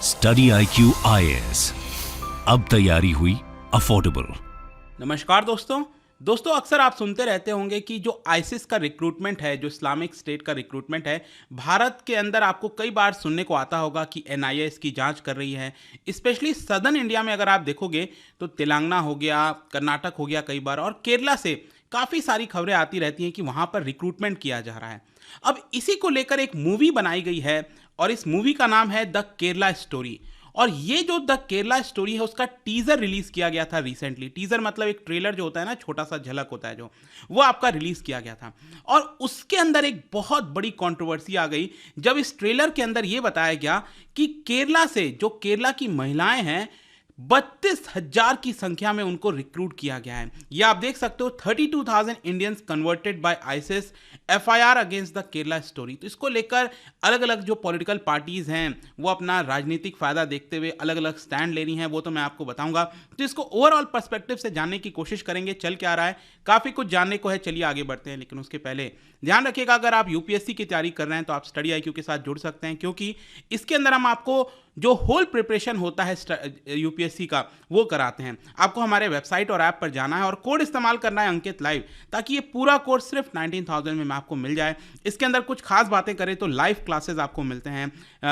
Study IQ IAS, अब तैयारी हुई अफोर्डेबल। नमस्कार दोस्तों अक्सर आप सुनते रहते होंगे कि जो आईसिस का रिक्रूटमेंट है, जो इस्लामिक स्टेट का रिक्रूटमेंट है, भारत के अंदर आपको कई बार सुनने को आता होगा कि एनआईए इसकी जांच कर रही है। स्पेशली सदर्न इंडिया में अगर आप देखोगे तो तेलंगाना हो गया, कर्नाटक हो गया कई बार, और केरला से काफ़ी सारी खबरें आती रहती हैं कि वहाँ पर रिक्रूटमेंट किया जा रहा है। अब इसी को लेकर एक मूवी बनाई गई है और इस मूवी का नाम है द केरला स्टोरी। और ये जो द केरला स्टोरी है उसका टीजर रिलीज किया गया था रिसेंटली। टीजर मतलब एक ट्रेलर जो होता है ना, छोटा सा झलक होता है जो, वो आपका रिलीज किया गया था। और उसके अंदर एक बहुत बड़ी कंट्रोवर्सी आ गई जब इस ट्रेलर के अंदर ये बताया गया कि केरला से जो केरला की महिलाएं हैं 32,000 की संख्या में उनको रिक्रूट किया गया है। ये आप देख सकते हो 32,000 Indians converted bye ISIS, FIR against the Kerala story. तो इसको लेकर अलग अलग जो पॉलिटिकल पार्टीज हैं वो अपना राजनीतिक फायदा देखते हुए अलग अलग स्टैंड ले रही हैं, वो तो मैं आपको बताऊंगा। तो इसको ओवरऑल पर्सपेक्टिव से जानने की कोशिश करेंगे, चल क्या रहा है, काफी कुछ जानने को है। चलिए आगे बढ़ते हैं, लेकिन उसके पहले ध्यान रखिएगा अगर आप यूपीएससी की तैयारी कर रहे हैं तो आप स्टडी IQ के साथ जुड़ सकते हैं, क्योंकि इसके अंदर हम आपको जो होल प्रिपरेशन होता है यूपीएससी का वो कराते हैं। आपको हमारे वेबसाइट और ऐप पर जाना है और कोड इस्तेमाल करना है अंकित लाइव, ताकि ये पूरा कोर्स सिर्फ 19,000 में आपको मिल जाए। इसके अंदर कुछ खास बातें करें तो लाइव क्लासेस आपको मिलते हैं,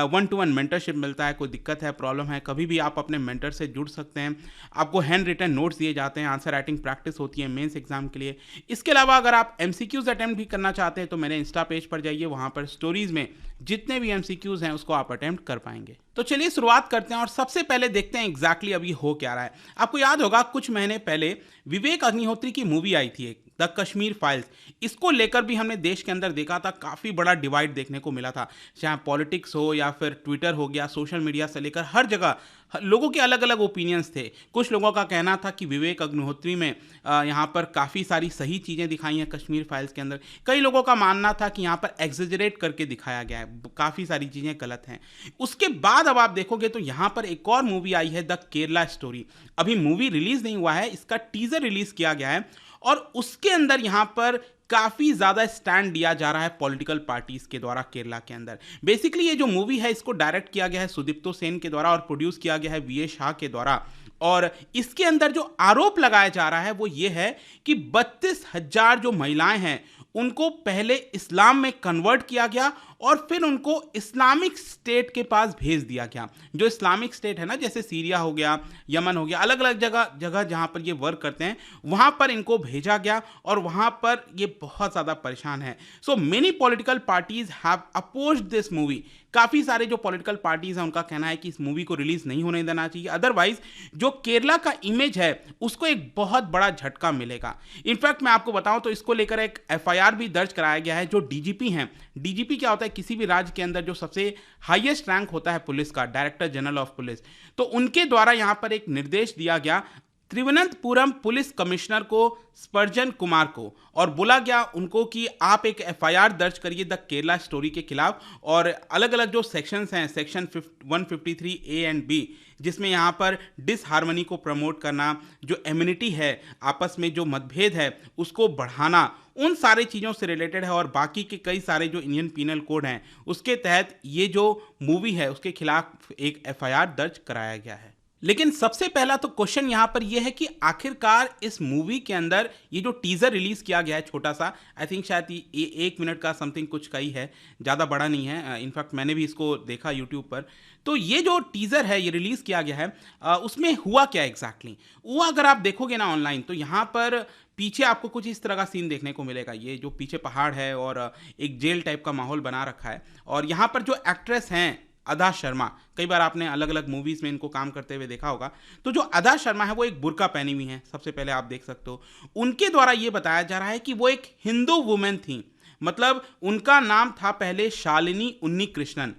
1-to-1 मेंटरशिप मिलता है। कोई दिक्कत है, प्रॉब्लम है, कभी भी आप अपने मेंटर से जुड़ सकते हैं। आपको हैंड रिटन नोट्स दिए जाते हैं, आंसर राइटिंग प्रैक्टिस होती है मेंस एग्जाम के लिए। इसके अलावा अगर आप MCQs अटेम्प्ट भी करना चाहते हैं तो मेरे इंस्टा पेज पर जाइए, वहाँ पर स्टोरीज में जितने भी MCQs हैं उसको आप अटेम्प्ट कर पाएंगे। तो चलिए शुरुआत करते हैं और सबसे पहले देखते हैं एग्जैक्टली अभी हो क्या रहा है। आपको याद होगा कुछ महीने पहले विवेक अग्निहोत्री की मूवी आई थी एक, द कश्मीर फाइल्स। इसको लेकर भी हमने देश के अंदर देखा था, काफ़ी बड़ा डिवाइड देखने को मिला था, चाहे पॉलिटिक्स हो या फिर ट्विटर हो गया, सोशल मीडिया से लेकर हर जगह लोगों के अलग अलग ओपिनियंस थे। कुछ लोगों का कहना था कि विवेक अग्निहोत्री में यहाँ पर काफ़ी सारी सही चीज़ें दिखाई हैं कश्मीर फाइल्स के अंदर। कई लोगों का मानना था कि यहाँ पर एग्जेजरेट करके दिखाया गया है, काफ़ी सारी चीज़ें गलत हैं। उसके बाद अब आप देखोगे तो यहाँ पर एक और मूवी आई है द केरला स्टोरी। अभी मूवी रिलीज नहीं हुआ है, इसका टीजर रिलीज किया गया है और उसके अंदर यहाँ पर काफ़ी ज़्यादा स्टैंड दिया जा रहा है पॉलिटिकल पार्टीज के द्वारा केरला के अंदर। बेसिकली ये जो मूवी है इसको डायरेक्ट किया गया है सुदीप्तो सेन के द्वारा और प्रोड्यूस किया गया है VA शाह के द्वारा। और इसके अंदर जो आरोप लगाया जा रहा है वो ये है कि 32,000 जो महिलाएं हैं उनको पहले इस्लाम में कन्वर्ट किया गया और फिर उनको इस्लामिक स्टेट के पास भेज दिया गया। जो इस्लामिक स्टेट है ना, जैसे सीरिया हो गया, यमन हो गया, अलग अलग जगह जहाँ पर ये वर्क करते हैं वहाँ पर इनको भेजा गया और वहाँ पर ये बहुत ज़्यादा परेशान है। So many political parties have opposed this movie. काफ़ी सारे जो पॉलिटिकल पार्टीज हैं उनका कहना है कि इस मूवी को रिलीज नहीं होने देना चाहिए, अदरवाइज जो केरला का इमेज है उसको एक बहुत बड़ा झटका मिलेगा। इनफैक्ट मैं आपको बताऊं तो इसको लेकर एक FIR भी दर्ज कराया गया है। जो DGP हैं, DGP क्या होता है, किसी भी राज्य के अंदर जो सबसे हाईएस्ट रैंक होता है पुलिस का, डायरेक्टर जनरल ऑफ पुलिस, तो उनके द्वारा यहां पर एक निर्देश दिया गया त्रिवेंद्रपुरम पुलिस कमिश्नर को स्पर्जन कुमार को, और बोला गया उनको कि आप एक FIR दर्ज करिए द केरला स्टोरी के खिलाफ। और अलग अलग जो सेक्शंस हैं, सेक्शन 153A एंड B, जिसमें यहाँ पर डिसहार्मनी को प्रमोट करना, जो एम्यूनिटी है, आपस में जो मतभेद है उसको बढ़ाना, उन सारी चीज़ों से रिलेटेड है। और बाकी के कई सारे जो इंडियन पीनल कोड हैं उसके तहत ये जो मूवी है उसके खिलाफ एक FIR दर्ज कराया गया है। लेकिन सबसे पहला तो क्वेश्चन यहाँ पर यह है कि आखिरकार इस मूवी के अंदर ये जो टीजर रिलीज किया गया है छोटा सा, आई थिंक शायद ये 1 मिनट का समथिंग कुछ का ही है, ज़्यादा बड़ा नहीं है। इनफैक्ट मैंने भी इसको देखा यूट्यूब पर। तो ये जो टीजर है ये रिलीज किया गया है, उसमें हुआ क्या एग्जैक्टली हुआ, अगर आप देखोगे ना ऑनलाइन तो यहाँ पर पीछे आपको कुछ इस तरह का सीन देखने को मिलेगा। ये जो पीछे पहाड़ है और एक जेल टाइप का माहौल बना रखा है। और यहाँ पर जो एक्ट्रेस हैं अदा शर्मा, कई बार आपने अलग अलग मूवीज़ में इनको काम करते हुए देखा होगा, तो जो अदा शर्मा है वो एक बुर्का पहनी हुई हैं, सबसे पहले आप देख सकते हो। उनके द्वारा ये बताया जा रहा है कि वो एक हिंदू वुमेन थी, मतलब उनका नाम था पहले शालिनी उन्नी कृष्णन,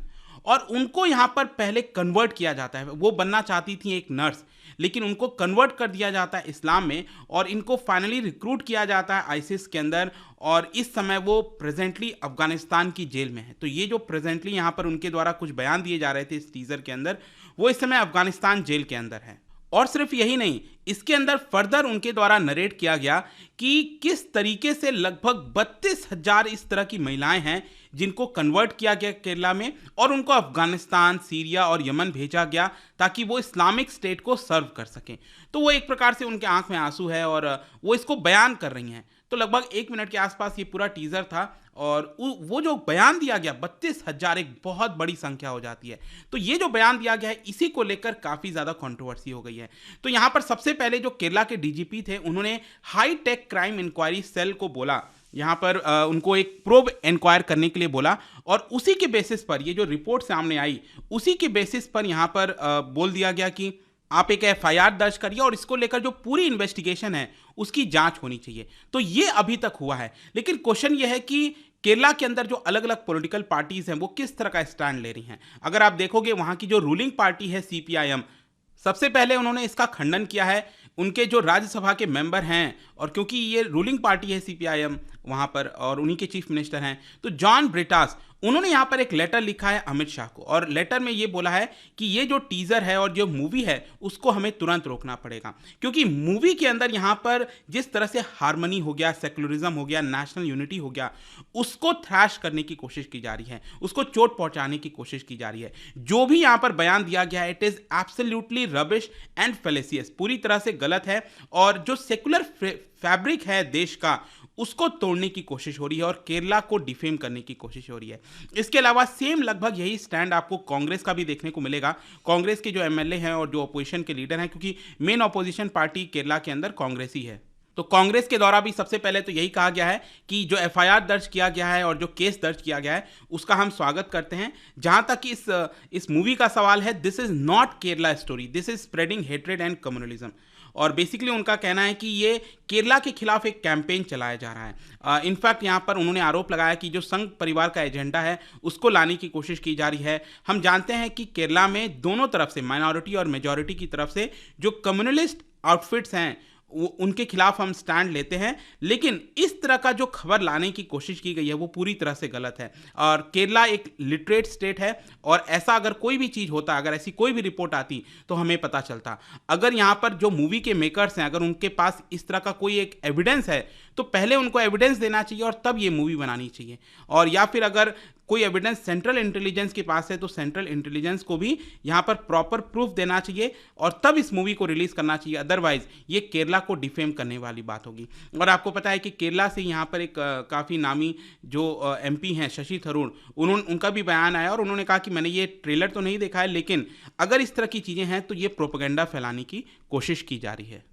और उनको यहाँ पर पहले कन्वर्ट किया जाता है। वो बनना चाहती थी एक नर्स, लेकिन उनको कन्वर्ट कर दिया जाता है इस्लाम में और इनको फाइनली रिक्रूट किया जाता है आईसिस के अंदर। और इस समय वो प्रेजेंटली अफगानिस्तान की जेल में है। तो ये जो प्रेजेंटली यहाँ पर उनके द्वारा कुछ बयान दिए जा रहे थे इस टीजर के अंदर, वो इस समय अफगानिस्तान जेल के अंदर है। और सिर्फ यही नहीं, इसके अंदर फर्दर उनके द्वारा नरेट किया गया कि किस तरीके से लगभग 32,000 इस तरह की महिलाएं हैं जिनको कन्वर्ट किया गया केरला में और उनको अफगानिस्तान, सीरिया और यमन भेजा गया ताकि वो इस्लामिक स्टेट को सर्व कर सकें। तो वो एक प्रकार से उनके आंख में आंसू है और वो इसको बयान कर रही हैं। तो लगभग 1 मिनट के आसपास ये पूरा टीजर था और वो जो बयान दिया गया 32,000 एक बहुत बड़ी संख्या हो जाती है। तो ये जो बयान दिया गया है इसी को लेकर काफ़ी ज़्यादा कंट्रोवर्सी हो गई है। तो यहाँ पर सबसे पहले जो केरला के डीजीपी थे उन्होंने high tech crime inquiry cell को बोला, यहाँ पर उनको एक प्रोब इंक्वायर करने के लिए बोला और उसी के बेसिस पर ये जो रिपोर्ट सामने आई उसी के बेसिस पर यहाँ पर बोल दिया गया कि आप एक एफआईआर दर्ज करिए और इसको लेकर जो पूरी इन्वेस्टिगेशन है उसकी जांच होनी चाहिए। तो ये अभी तक हुआ है, लेकिन क्वेश्चन ये है कि केरला के अंदर जो अलग अलग पॉलिटिकल पार्टीज हैं वो किस तरह का स्टैंड ले रही हैं। अगर आप देखोगे वहां की जो रूलिंग पार्टी है सीपीआईएम, सबसे पहले उन्होंने इसका खंडन किया है। उनके जो राज्यसभा के मेंबर हैं और क्योंकि ये रूलिंग पार्टी है सीपीआईएम वहाँ पर और उन्हीं के चीफ मिनिस्टर हैं, तो जॉन ब्रिटास उन्होंने यहाँ पर एक लेटर लिखा है अमित शाह को और लेटर में ये बोला है कि ये जो टीज़र है और जो मूवी है उसको हमें तुरंत रोकना पड़ेगा, क्योंकि मूवी के अंदर यहाँ पर जिस तरह से हार्मनी हो गया, सेकुलरिज्म हो गया, नेशनल यूनिटी हो गया, उसको थ्रैश करने की कोशिश की जा रही है, उसको चोट पहुँचाने की कोशिश की जा रही है। जो भी यहाँ पर बयान दिया गया है it is absolutely rubbish and fallacious, पूरी तरह से गलत है और जो सेकुलर फैब्रिक है देश का उसको तोड़ने की कोशिश हो रही है और केरला को डिफेम करने की कोशिश हो रही है। इसके अलावा सेम लगभग यही स्टैंड आपको कांग्रेस का भी देखने को मिलेगा। कांग्रेस के जो एमएलए हैं और जो अपोजिशन के लीडर हैं, क्योंकि मेन अपोजिशन पार्टी केरला के अंदर कांग्रेस ही है, तो कांग्रेस के द्वारा भी सबसे पहले तो यही कहा गया है कि जो एफआईआर दर्ज किया गया है और जो केस दर्ज किया गया है उसका हम स्वागत करते हैं। जहां तक कि इस मूवी का सवाल है, this is not Kerala story, this is spreading hatred and communalism. और बेसिकली उनका कहना है कि ये केरला के खिलाफ एक कैंपेन चलाया जा रहा है। इनफैक्ट यहाँ पर उन्होंने आरोप लगाया कि जो संघ परिवार का एजेंडा है उसको लाने की कोशिश की जा रही है। हम जानते हैं कि केरला में दोनों तरफ से, माइनॉरिटी और मेजॉरिटी की तरफ से, जो कम्युनलिस्ट आउटफिट्स हैं उनके खिलाफ हम स्टैंड लेते हैं, लेकिन इस तरह का जो खबर लाने की कोशिश की गई है वो पूरी तरह से गलत है। और केरला एक लिटरेट स्टेट है और ऐसा अगर कोई भी चीज़ होता, अगर ऐसी कोई भी रिपोर्ट आती तो हमें पता चलता। अगर यहाँ पर जो मूवी के मेकर्स हैं अगर उनके पास इस तरह का कोई एक एविडेंस है तो पहले उनको एविडेंस देना चाहिए और तब ये मूवी बनानी चाहिए। और या फिर अगर कोई एविडेंस सेंट्रल इंटेलिजेंस के पास है तो सेंट्रल इंटेलिजेंस को भी यहाँ पर प्रॉपर प्रूफ देना चाहिए और तब इस मूवी को रिलीज करना चाहिए। अदरवाइज ये केरला को डिफेम करने वाली बात होगी। और आपको पता है कि केरला से यहाँ पर एक काफ़ी नामी जो एमपी हैं शशि थरूर, उनका भी बयान आया और उन्होंने कहा कि मैंने ये ट्रेलर तो नहीं देखा है, लेकिन अगर इस तरह की चीज़ें हैं तो ये प्रोपेगेंडा फैलाने की कोशिश की जा रही है।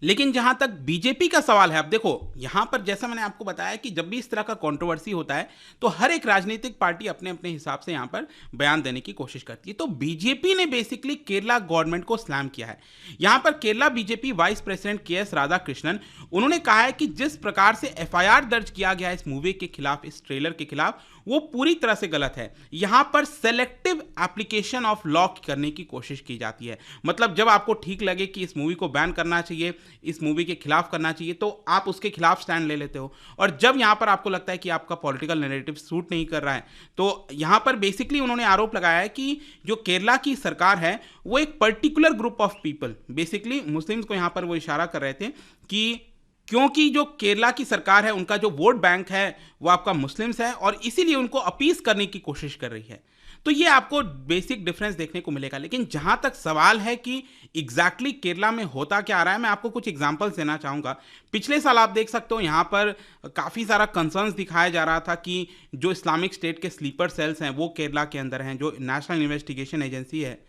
लेकिन जहां तक बीजेपी का सवाल है, अब देखो यहां पर जैसा मैंने आपको बताया कि जब भी इस तरह का कंट्रोवर्सी होता है तो हर एक राजनीतिक पार्टी अपने अपने हिसाब से यहां पर बयान देने की कोशिश करती है। तो बीजेपी ने बेसिकली केरला गवर्नमेंट को स्लैम किया है। यहां पर Kerala BJP vice president KS. Radhakrishnan, उन्होंने कहा है कि जिस प्रकार से एफआईआर दर्ज किया गया है इस मूवी के खिलाफ, इस ट्रेलर के खिलाफ, वो पूरी तरह से गलत है। यहां पर सेलेक्टिव एप्लीकेशन ऑफ लॉ करने की कोशिश की जाती है। मतलब जब आपको ठीक लगे कि इस मूवी को बैन करना चाहिए, इस मूवी के खिलाफ करना चाहिए, तो आप उसके खिलाफ स्टैंड ले लेते हो। और जब यहां पर आपको लगता है कि आपका पॉलिटिकल नैरेटिव सूट नहीं कर रहा है, तो यहां पर बेसिकली उन्होंने आरोप लगाया है कि जो केरला की सरकार है वो एक particular group of people, basically Muslims को यहां पर वो इशारा कर रहे थे कि क्योंकि जो केरला की सरकार है उनका जो वोट बैंक है वो आपका मुस्लिम्स है और इसीलिए उनको अपीस करने की कोशिश कर रही है। तो ये आपको बेसिक डिफरेंस देखने को मिलेगा। लेकिन जहां तक सवाल है कि एग्जैक्टली केरला में होता क्या आ रहा है, मैं आपको कुछ एग्जांपल्स देना चाहूँगा। पिछले साल आप देख सकते हो यहाँ पर काफ़ी सारा कंसर्न्स दिखाया जा रहा था कि जो इस्लामिक स्टेट के स्लीपर सेल्स हैं वो केरला के अंदर हैं, जो नेशनल इन्वेस्टिगेशन एजेंसी है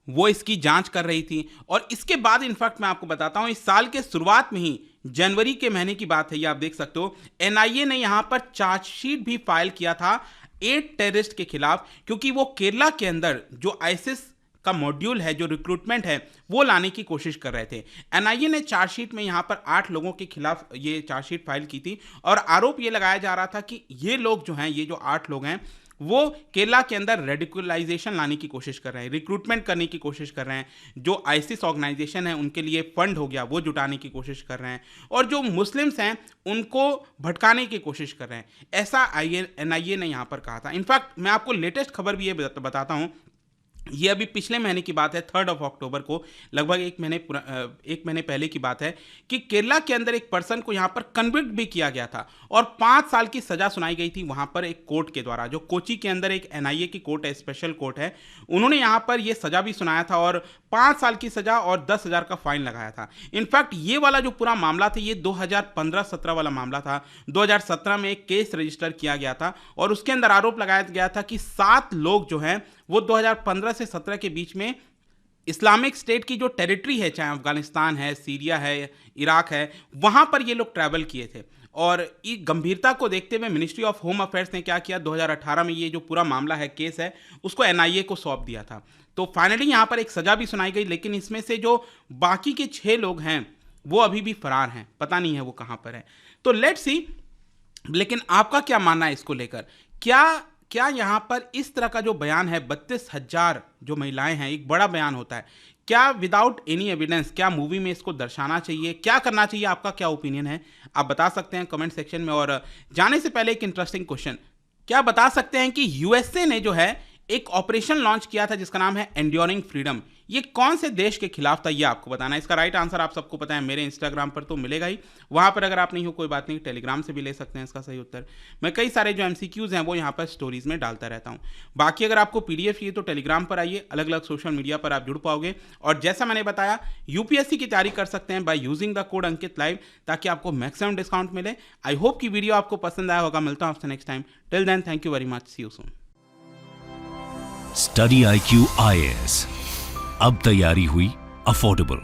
वो इसकी जांच कर रही थी। और इसके बाद इनफैक्ट मैं आपको बताता हूँ, इस साल के शुरुआत में ही जनवरी के महीने की बात है, ये आप देख सकते हो, एनआईए ने यहाँ पर चार्जशीट भी फाइल किया था 8 टेररिस्ट के खिलाफ, क्योंकि वो केरला के अंदर जो आईसिस का मॉड्यूल है, जो रिक्रूटमेंट है, वो लाने की कोशिश कर रहे थे। एनआईए ने चार्जशीट में यहाँ पर 8 लोगों के खिलाफ ये चार्जशीट फाइल की थी और आरोप ये लगाया जा रहा था कि ये लोग जो हैं, ये जो 8 लोग हैं, वो केरला के अंदर रेडिकलाइजेशन लाने की कोशिश कर रहे हैं, रिक्रूटमेंट करने की कोशिश कर रहे हैं, जो आईसिस ऑर्गेनाइजेशन है उनके लिए फंड हो गया वो जुटाने की कोशिश कर रहे हैं और जो मुस्लिम्स हैं उनको भटकाने की कोशिश कर रहे हैं। ऐसा एनआईए ने यहाँ पर कहा था। इनफैक्ट मैं आपको लेटेस्ट खबर भी ये बताता हूँ ये अभी पिछले महीने की बात है, 3 अक्टूबर को, लगभग एक महीने पहले की बात है कि केरला के अंदर एक पर्सन को यहाँ पर कन्विक्ट भी किया गया था और 5 साल की सज़ा सुनाई गई थी वहाँ पर एक कोर्ट के द्वारा, जो कोची के अंदर एक एनआईए की कोर्ट है, स्पेशल कोर्ट है। उन्होंने यहाँ पर ये सज़ा भी सुनाया था और 5 साल की सज़ा और 10,000 का फाइन लगाया था। इनफैक्ट ये वाला जो पूरा मामला था, ये 2015-17 वाला मामला था। 2017 में एक केस रजिस्टर किया गया था और उसके अंदर आरोप लगाया गया था कि 7 लोग जो हैं वो 2015 से 17 के बीच में इस्लामिक स्टेट की जो टेरिटरी है, चाहे अफगानिस्तान है, सीरिया है, इराक है, वहाँ पर ये लोग ट्रैवल किए थे। और इस गंभीरता को देखते हुए मिनिस्ट्री ऑफ होम अफेयर्स ने क्या किया, 2018 में ये जो पूरा मामला है, केस है, उसको एनआईए को सौंप दिया था। तो फाइनली यहाँ पर एक सज़ा भी सुनाई गई, लेकिन इसमें से जो बाकी के 6 लोग हैं वो अभी भी फरार हैं, पता नहीं है वो कहाँ पर है। तो लेट्स सी, लेकिन आपका क्या मानना है इसको लेकर? क्या यहाँ पर इस तरह का जो बयान है, 32,000 जो महिलाएं हैं, एक बड़ा बयान होता है, क्या विदाउट एनी एविडेंस, क्या मूवी में इसको दर्शाना चाहिए, क्या करना चाहिए? आपका क्या ओपिनियन है, आप बता सकते हैं कमेंट सेक्शन में। और जाने से पहले एक इंटरेस्टिंग क्वेश्चन, क्या बता सकते हैं कि यूएसए ने जो है एक ऑपरेशन लॉन्च किया था जिसका नाम है एंड्योरिंग फ्रीडम, ये कौन से देश के खिलाफ था? ये आपको बताना है। इसका राइट आंसर आप सबको पता है, मेरे इंस्टाग्राम पर तो मिलेगा ही, वहां पर अगर आप नहीं हो कोई बात नहीं, टेलीग्राम से भी ले सकते हैं इसका सही उत्तर। मैं कई सारे जो एमसीक्यूज हैं वो यहाँ पर स्टोरीज में डालता रहता हूँ। बाकी अगर आपको पीडीएफ चाहिए तो टेलीग्राम पर आइए, अलग अलग सोशल मीडिया पर आप जुड़ पाओगे। और जैसा मैंने बताया, यूपीएससी की तैयारी कर सकते हैं by using the code Ankit live, ताकि आपको मैक्सिमम डिस्काउंट मिले। आई होप कि वीडियो आपको पसंद आया होगा। मिलता हूँ आपसे next time. Till then, thank you very much, see you soon. Study IQ IAS, अब तैयारी हुई अफोर्डेबल।